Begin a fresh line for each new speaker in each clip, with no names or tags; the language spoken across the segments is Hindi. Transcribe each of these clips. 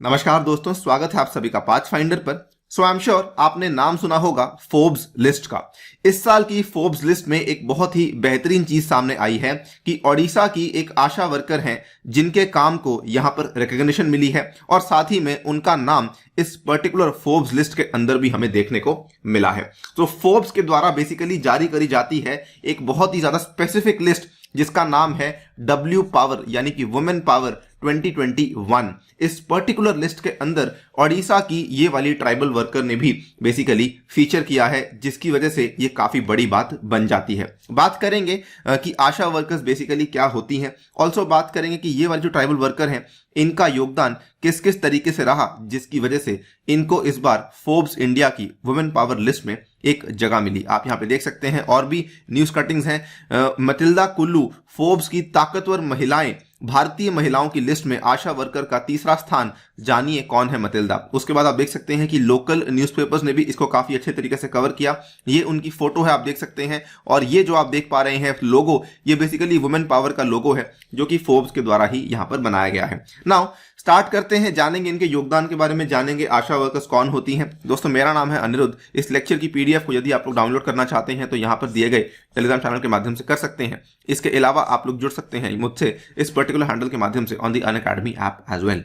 नमस्कार दोस्तों, स्वागत है आप सभी का पाथ फाइंडर पर। आई एम श्योर आपने नाम सुना होगा फोर्ब्स लिस्ट का। इस साल की फोर्ब्स लिस्ट में एक बहुत ही बेहतरीन चीज सामने आई है कि ओडिशा की एक आशा वर्कर हैं जिनके काम को यहां पर रिकॉग्निशन मिली है और साथ ही में उनका नाम इस पर्टिकुलर फोर्ब्स लिस्ट के अंदर भी हमें देखने को मिला है। तो फोर्ब्स के द्वारा बेसिकली जारी करी जाती है एक बहुत ही ज्यादा स्पेसिफिक लिस्ट जिसका नाम है डब्ल्यू पावर यानी कि वुमेन पावर 2021। इस पर्टिकुलर लिस्ट के अंदर ओडिशा की ये वाली ट्राइबल वर्कर ने भी बेसिकली फीचर किया है, जिसकी वजह से ये काफी बड़ी बात बन जाती है। बात करेंगे कि आशा वर्कर्स बेसिकली क्या होती हैं। ऑल्सो बात करेंगे कि ये वाले जो ट्राइबल वर्कर हैं इनका योगदान किस किस तरीके से रहा, जिसकी वजह से इनको इस बार फोर्ब्स इंडिया की वुमेन पावर लिस्ट में एक जगह मिली। आप यहाँ पे देख सकते हैं और भी न्यूज कटिंग्स हैं। मटिल्डा कुल्लू फोर्ब्स की ताकतवर महिलाएं, भारतीय महिलाओं की लिस्ट में आशा वर्कर का तीसरा स्थान, जानिए कौन है मटिल्डा। उसके बाद आप देख सकते हैं कि लोकल न्यूज़पेपर्स ने भी इसको काफी अच्छे तरीके से कवर किया। ये उनकी फोटो है, आप देख सकते हैं। और ये जो आप देख पा रहे हैं लोगो, ये बेसिकली वुमेन पावर का लोगो है जो कि फोर्ब्स के द्वारा ही यहां पर बनाया गया है। नाउ स्टार्ट करते हैं, जानेंगे इनके योगदान के बारे में, जानेंगे आशा वर्कर्स कौन होती हैं। दोस्तों मेरा नाम है अनिरुद्ध। इस लेक्चर की पीडीएफ को यदि आप लोग डाउनलोड करना चाहते हैं तो यहाँ पर दिए गए टेलीग्राम चैनल के माध्यम से कर सकते हैं। इसके अलावा आप लोग जुड़ सकते हैं मुझसे इस पर्टिकुलर हैंडल के माध्यम से on the Unacademy app as well,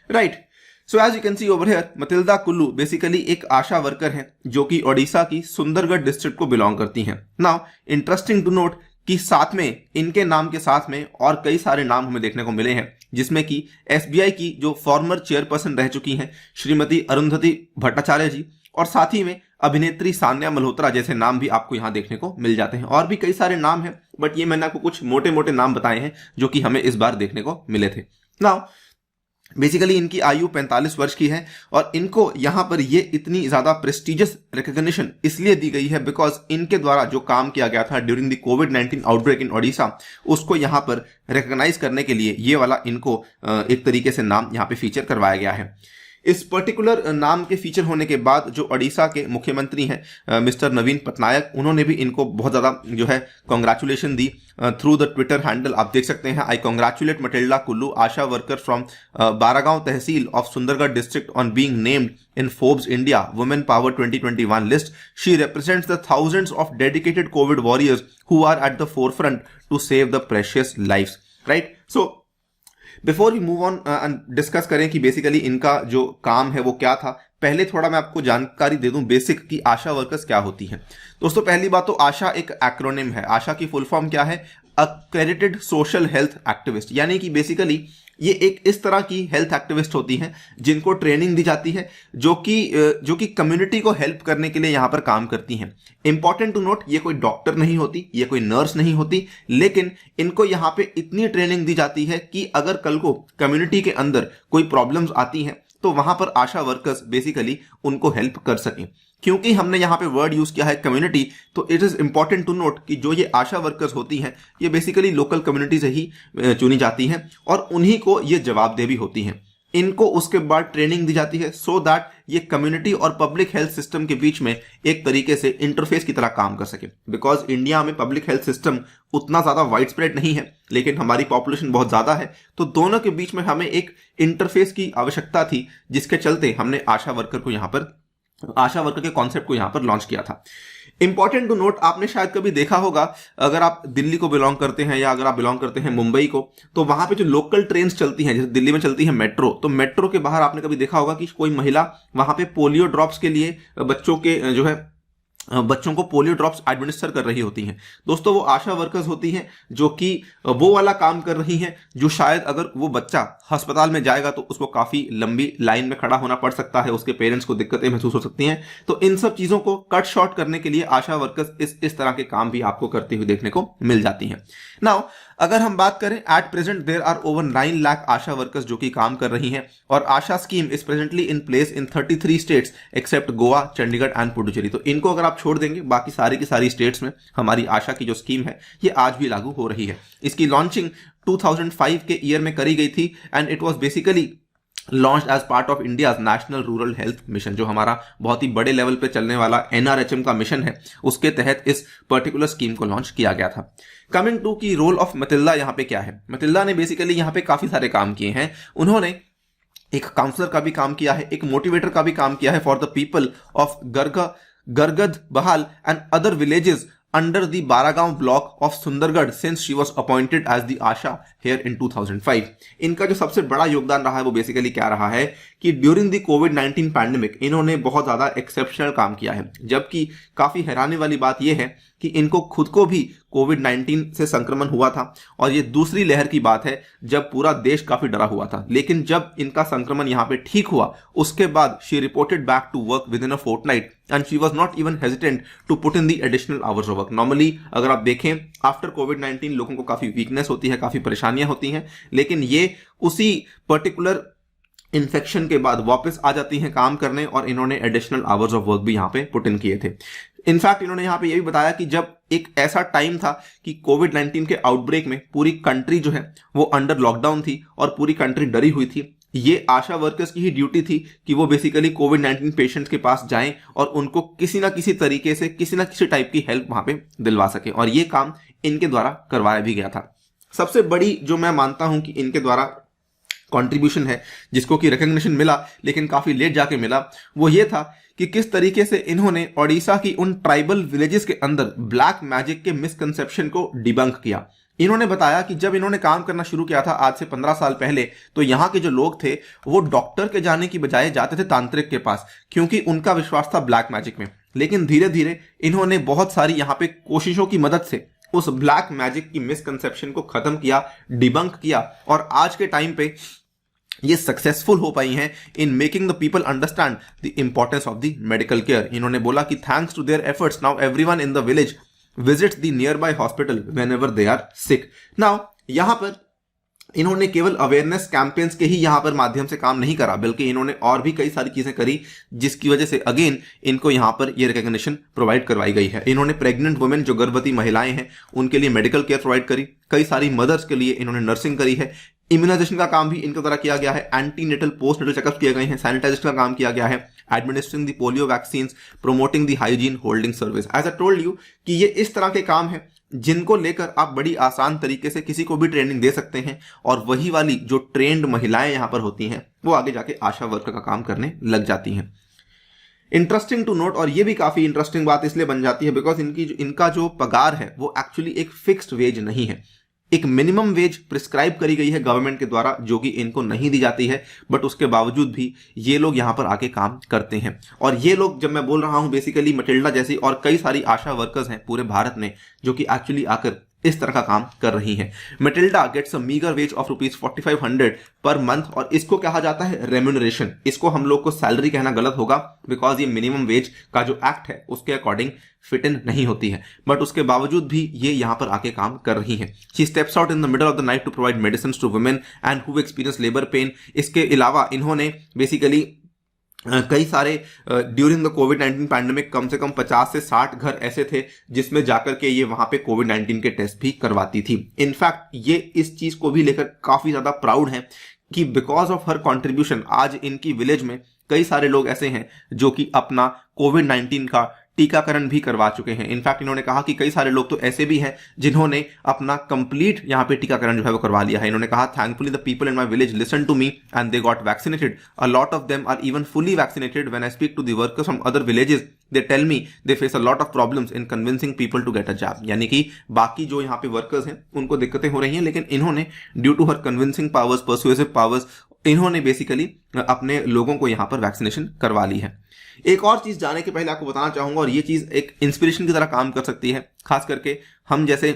right. So as you can see over here, Matilda Kullu basically एक आशा वर्कर है जो कि ओडिशा की सुंदरगढ़ डिस्ट्रिक्ट को बिलोंग करती हैं। नाउ इंटरेस्टिंग टू नोट कि साथ में इनके नाम के साथ में और कई सारे नाम हमें देखने को मिले हैं, जिसमें कि एसबीआई की जो फॉर्मर चेयरपर्सन रह चुकी हैं श्रीमती अरुंधति भट्टाचार्य जी, और साथ ही में अभिनेत्री सान्या मल्होत्रा जैसे नाम भी आपको यहां देखने को मिल जाते हैं। और भी कई सारे नाम हैं, बट ये मैंने आपको कुछ मोटे मोटे नाम बताए हैं जो कि हमें इस बार देखने को मिले थे। नाउ बेसिकली इनकी आयु 45 वर्ष की है और इनको यहां पर ये इतनी ज्यादा प्रेस्टिजियस रिकॉग्निशन इसलिए दी गई है बिकॉज इनके द्वारा जो काम किया गया था ड्यूरिंग द कोविड-19 आउटब्रेक इन ओडिशा, उसको यहां पर रिकॉग्नाइज करने के लिए ये वाला इनको एक तरीके से नाम यहां पे फीचर करवाया गया है। इस पर्टिकुलर नाम के फीचर होने के बाद जो ओडिशा के मुख्यमंत्री हैं मिस्टर नवीन पटनायक, उन्होंने भी इनको बहुत ज्यादा जो है कांग्रेचुलेशन दी थ्रू द ट्विटर हैंडल। आप देख सकते हैं, I congratulate Matilda Kullu ASHA worker from Baragaon tehsil of Sundargarh district on being named in Forbes India women power 2021 list. She represents the thousands of dedicated COVID warriors who are at the forefront to save the precious lives, right. So before we move on and discuss करें कि बेसिकली इनका जो काम है वो क्या था, पहले थोड़ा मैं आपको जानकारी दे दूं बेसिक कि आशा वर्कर्स क्या होती हैं। दोस्तों पहली बात तो आशा एक एक्रोनिम है। आशा की फुल फॉर्म क्या है? अक्रेडिटेड सोशल हेल्थ एक्टिविस्ट, यानी कि बेसिकली ये एक इस तरह की हेल्थ एक्टिविस्ट होती हैं जिनको ट्रेनिंग दी जाती है जो कि कम्युनिटी को हेल्प करने के लिए यहां पर काम करती हैं। इंपॉर्टेंट टू नोट, ये कोई डॉक्टर नहीं होती, ये कोई नर्स नहीं होती, लेकिन इनको यहां पे इतनी ट्रेनिंग दी जाती है कि अगर कल को कम्युनिटी के अंदर कोई प्रॉब्लम्स आती हैं तो वहां पर आशा वर्कर्स बेसिकली उनको हेल्प कर सकें। क्योंकि हमने यहां पे वर्ड यूज किया है कम्युनिटी, तो it is important to note कि जो ये आशा वर्कर्स होती हैं ये बेसिकली लोकल कम्युनिटी से ही चुनी जाती हैं और उन्हीं को ये जवाबदेह भी होती हैं। इनको उसके बाद ट्रेनिंग दी जाती है सो दैट ये कम्युनिटी और पब्लिक हेल्थ सिस्टम के बीच में एक तरीके से इंटरफेस की तरह काम कर सके। बिकॉज इंडिया में पब्लिक हेल्थ सिस्टम उतना ज्यादा वाइड स्प्रेड नहीं है, लेकिन हमारी पॉपुलेशन बहुत ज्यादा है, तो दोनों के बीच में हमें एक इंटरफेस की आवश्यकता थी, जिसके चलते हमने आशा वर्कर के कॉन्सेप्ट को यहां पर लॉन्च किया था। इंपॉर्टेंट टू नोट, आपने शायद कभी देखा होगा, अगर आप दिल्ली को बिलोंग करते हैं या अगर आप बिलोंग करते हैं मुंबई को, तो वहां पे जो लोकल ट्रेन्स चलती हैं, जैसे दिल्ली में चलती है मेट्रो, तो मेट्रो के बाहर आपने कभी देखा होगा कि कोई महिला वहां पे पोलियो ड्रॉप्स के लिए बच्चों को पोलियो ड्रॉप्स एडमिनिस्टर कर रही होती हैं। दोस्तों वो आशा वर्कर्स होती हैं जो कि वो वाला काम कर रही हैं जो शायद अगर वो बच्चा अस्पताल में जाएगा तो उसको काफी लंबी लाइन में खड़ा होना पड़ सकता है, उसके पेरेंट्स को दिक्कतें महसूस हो सकती हैं। तो इन सब चीजों को कट शॉर्ट करने के लिए आशा वर्कर्स इस तरह के काम भी आपको करते हुए देखने को मिल जाती हैं। नाउ अगर हम बात करें, at present there are over 9 lakh ASHA workers जो कि काम कर रही हैं और ASHA scheme is presently in place in 33 states except Goa, Chandigarh and Puducherry. तो इनको अगर आप छोड़ देंगे बाकी सारी की सारी स्टेट्स में हमारी आशा की जो स्कीम है ये आज भी लागू हो रही है। इसकी लॉन्चिंग 2005 के ईयर में करी गई थी and it was basically launch as part of India national rural health mission, जो हमारा बहुत ही बड़े लेवल पे चलने वाला एनआरएचएम का मिशन है, उसके तहत इस पर्टिकुलर स्कीम को लॉन्च किया गया था। कमिंग टू की रोल ऑफ मटिल्डा यहाँ पे क्या है। मटिल्डा ने बेसिकली यहाँ पे काफी सारे काम किए हैं। उन्होंने एक काउंसलर का भी काम किया है, एक मोटिवेटर का भी काम किया है फॉर द पीपल ऑफ गरगद बहाल and other villages under the Baragaon block of Sundargarh since she was appointed as the Asha here in 2005. इनका जो सबसे बड़ा योगदान रहा है वो बेसिकली क्या रहा है कि ड्यूरिंग द कोविड-19 पैंडेमिक इन्होंने बहुत ज्यादा एक्सेप्शनल काम किया है, जबकि काफी हैरानी वाली बात यह है कि इनको खुद को भी कोविड-19 से संक्रमण हुआ था और ये दूसरी लहर की बात है जब पूरा देश काफी डरा हुआ था। लेकिन जब इनका संक्रमण यहाँ पे ठीक हुआ उसके बाद she reported back to work within a fortnight and she was not even hesitant to put in the additional hours of work. Normally अगर आप देखें आफ्टर कोविड-19 लोगों को काफी वीकनेस होती है, काफी परेशानियां होती हैं, लेकिन ये उसी पर्टिकुलर इन्फेक्शन के बाद वापस आ जाती हैं काम करने और इन्होंने एडिशनल आवर्स ऑफ वर्क भी यहाँ पे पुट इन किए थे। इनफैक्ट इन्होंने यहाँ पे ये भी बताया कि जब एक ऐसा टाइम था कि कोविड-19 के आउटब्रेक में पूरी कंट्री जो है वो अंडर लॉकडाउन थी और पूरी कंट्री डरी हुई थी, ये आशा वर्कर्स की ही ड्यूटी थी कि वो बेसिकली कोविड-19 पेशेंट्स के पास जाएं और उनको किसी ना किसी तरीके से किसी ना किसी टाइप की हेल्प वहां पे दिलवा सके, और ये काम इनके द्वारा करवाया भी गया था। सबसे बड़ी जो मैं मानता हूं कि इनके द्वारा कंट्रीब्यूशन है जिसको कि रिकग्निशन मिला लेकिन काफी लेट जाके मिला, वो ये था कि किस तरीके से इन्होंने ओडिशा की उन ट्राइबल विलेजेस के अंदर ब्लैक मैजिक के मिसकंसेप्शन को डिबंक किया। इन्होंने बताया कि जब इन्होंने काम करना शुरू किया था आज से 15 साल पहले, तो यहाँ के जो लोग थे वो डॉक्टर के जाने की बजाय जाते थे तांत्रिक के पास, क्योंकि उनका विश्वास था ब्लैक मैजिक में। लेकिन धीरे धीरे इन्होंने बहुत सारी यहाँ पे कोशिशों की मदद से उस ब्लैक मैजिक की मिसकंसेप्शन को खत्म किया, डिबंक किया, और आज के टाइम पे ये सक्सेसफुल हो पाई हैं in making the people understand the importance of the medical care. इन्होंने बोला कि thanks to their efforts now everyone in the village visits the nearby hospital whenever they are sick. Now यहां पर इन्होंने केवल अवेयरनेस कैंपेन्स के ही यहां पर माध्यम से काम नहीं करा, बल्कि इन्होंने और भी कई सारी चीजें करी जिसकी वजह से अगेन इनको यहां पर ये रिकॉग्निशन प्रोवाइड करवाई गई है। इन्होंने प्रेग्नेंट वुमेन जो गर्भवती महिलाएं हैं उनके लिए मेडिकल केयर प्रोवाइड करी, कई सारी मदर्स के लिए इन्होंने नर्सिंग करी है, इम्यूनाइजेशन का काम भी इनके द्वारा किया गया है, एंटीनेटल पोस्ट नेटल चेकअप किए गए हैं, सैनिटाइजेशन का काम किया गया है, administering the polio vaccine, promoting the hygiene, holding service. As I told you कि ये इस तरह के काम है जिनको लेकर आप बड़ी आसान तरीके से किसी को भी ट्रेनिंग दे सकते हैं, और वही वाली जो ट्रेंड महिलाएं यहां पर होती हैं वो आगे जाके आशा वर्कर का काम करने लग जाती हैं। इंटरेस्टिंग टू नोट, और ये भी काफी इंटरेस्टिंग बात इसलिए बन जाती है बिकॉज इनका जो पगार है वो एक्चुअली एक फिक्स्ड वेज नहीं है, एक मिनिमम वेज प्रिस्क्राइब करी गई है गवर्नमेंट के द्वारा जो कि इनको नहीं दी जाती है, बट उसके बावजूद भी ये लोग यहां पर आके काम करते हैं। और ये लोग, जब मैं बोल रहा हूं, बेसिकली मटिल्डा जैसी और कई सारी आशा वर्कर्स हैं पूरे भारत में जो कि एक्चुअली आकर इस तरह का काम कर रही हैं। Matilda gets a meagre wage of ₹4500 per month, और इसको कहा जाता है रेम्यूनरेशन। इसको हम लोग को सैलरी कहना गलत होगा बिकॉज ये मिनिमम वेज का जो एक्ट है उसके अकॉर्डिंग फिट इन नहीं होती है, बट उसके बावजूद भी ये यहां पर आके काम कर रही हैं। She steps out in the middle of the night to provide medicine to women and who experience labour pain. इसके अलावा इन्होंने बेसिकली कई सारे ड्यूरिंग द कोविड-19 पैंडेमिक कम से कम 50 से 60 घर ऐसे थे जिसमें जाकर के ये वहां पे कोविड-19 के टेस्ट भी करवाती थी। इनफैक्ट ये इस चीज को भी लेकर काफी ज्यादा प्राउड है कि बिकॉज ऑफ हर कंट्रीब्यूशन आज इनकी विलेज में कई सारे लोग ऐसे हैं जो कि अपना कोविड-19 का टीकाकरण भी करवा चुके हैं। इनफैक्ट इन्होंने कहा कि कई सारे लोग तो ऐसे भी हैं जिन्होंने अपना कंप्लीट यहां पे टीकाकरण जो है वो करवा लिया है। इन्होंने कहा, thankfully the people in my village listen to me and they got vaccinated, a lot of them are even fully vaccinated. When I speak to the workers from other villages they tell me they face a lot of problems in convincing people to get a jab. यानी कि बाकी जो यहाँ पे वर्कर्स हैं उनको दिक्कतें हो रही हैं, लेकिन इन्होंने due to her convincing powers, persuasive powers, इन्होंने बेसिकली अपने लोगों को यहां पर वैक्सीनेशन करवा ली है। एक और चीज जाने के पहले आपको बताना चाहूंगा, और ये चीज एक इंस्पिरेशन की तरह काम कर सकती है, खास करके हम जैसे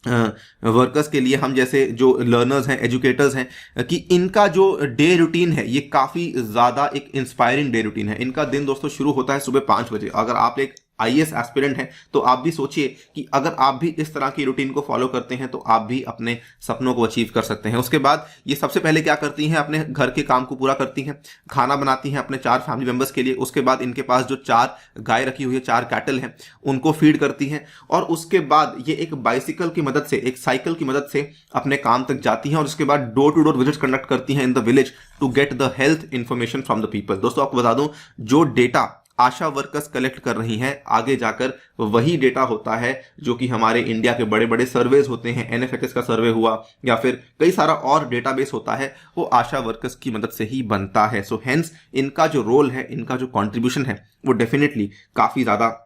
वर्कर्स के लिए, हम जैसे जो लर्नर्स हैं, एजुकेटर्स हैं, कि इनका जो डे रूटीन है ये काफी ज्यादा एक इंस्पायरिंग डे रूटीन है। इनका दिन दोस्तों शुरू होता है सुबह 5 बजे। अगर आप एक आईएएस एस्पिरेंट हैं तो आप भी सोचिए कि अगर आप भी इस तरह की रूटीन को फॉलो करते हैं तो आप भी अपने सपनों को अचीव कर सकते हैं। उसके बाद ये सबसे पहले क्या करती हैं, अपने घर के काम को पूरा करती हैं, खाना बनाती हैं अपने 4 फैमिली मेंबर्स के लिए। उसके बाद इनके पास जो 4 गाय रखी हुई है, 4 कैटल हैं, उनको फीड करती हैं, और उसके बाद ये एक बाइसिकल की मदद से, एक साइकिल की मदद से अपने काम तक जाती हैं, और उसके बाद door to door visit conduct करती हैं in the village to get the health information from the people. दोस्तों आपको बता दूं, जो डेटा आशा वर्कर्स कलेक्ट कर रही हैं, आगे जाकर वही डेटा होता है जो कि हमारे इंडिया के बड़े बड़े सर्वेज होते हैं, एनएफएसएस का सर्वे हुआ या फिर कई सारा और डेटाबेस होता है, वो आशा वर्कर्स की मदद से ही बनता है। सो हेंस इनका जो रोल है, इनका जो कंट्रीब्यूशन है, वो डेफिनेटली काफी ज्यादा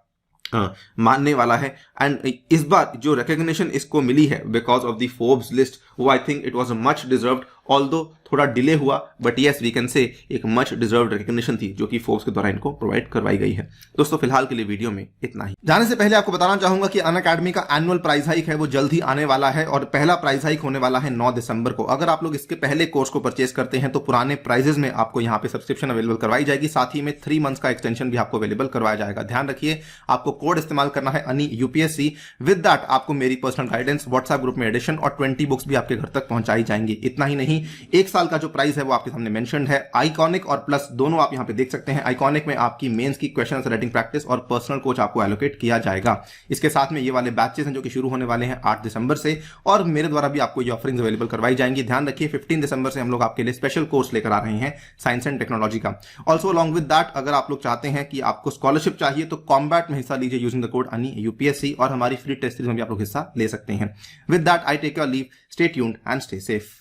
मानने वाला है। एंड इस बार जो रिकॉग्निशन इसको मिली है because of the Forbes list, वो I think it was much deserved, although थोड़ा डिले हुआ, but yes we can say एक मच डिजर्व्ड रिकॉग्निशन थी जो कि फोर्ब्स के द्वारा इनको प्रोवाइड करवाई गई है। दोस्तों फिलहाल के लिए वीडियो में इतना ही। जाने से पहले आपको बताना चाहूंगा कि अनअकैडमी का एनुअल प्राइस हाइक है वो जल्द ही आने वाला है और पहला प्राइस हाइक होने वाला है 9 दिसंबर को। अगर आप लोग इसके पहले कोर्स को परचेस करते हैं तो पुराने प्राइजेस में आपको यहाँ पे सब्सक्रिप्शन अवेलेबल करवाई जाएगी, साथ ही में 3 मंथ्स का एक्सटेंशन भी आपको अवेलेबल करवाया जाएगा। ध्यान रखिए आपको कोड इस्तेमाल करना है अनि यूपीएससी। विद दैट आपको मेरी पर्सनल गाइडेंस, व्हाट्सएप ग्रुप में एडिशन और 20 बुक्स भी आपके घर तक पहुंचाई जाएंगी। इतना ही नहीं, 1 साल का जो प्राइस है वो आपके सामने मेंशन्ड है। आइकॉनिक और प्लस दोनों आप यहां पे देख सकते हैं। आइकॉनिक में आपकी मेंस की क्वेश्चन राइटिंग प्रैक्टिस और पर्सनल कोच आपको एलोकेट किया जाएगा। इसके साथ में ये वाले बैचेस हैं जो कि शुरू होने वाले हैं 8 दिसंबर से और मेरे द्वारा भी आपको ये ऑफरिंग्स अवेलेबल करवाई जाएंगी। ध्यान रखिए 15 दिसंबर से हम लोग आपके लिए स्पेशल कोर्स लेकर आ रहे हैं साइंस एंड टेक्नोलॉजी का। ऑल्सो अलॉन्ग विद दैट अगर आप लोग चाहते हैं कि आपको स्कॉलरशिप चाहिए तो कॉम्बैट में हिस्सा लीजिए यूजिंग द कोड अनि यूपीएससी और हमारी फ्री टेस्ट सीरीज में भी आप लोग हिस्सा ले सकते हैं। With that I take your leave, stay tuned and stay safe.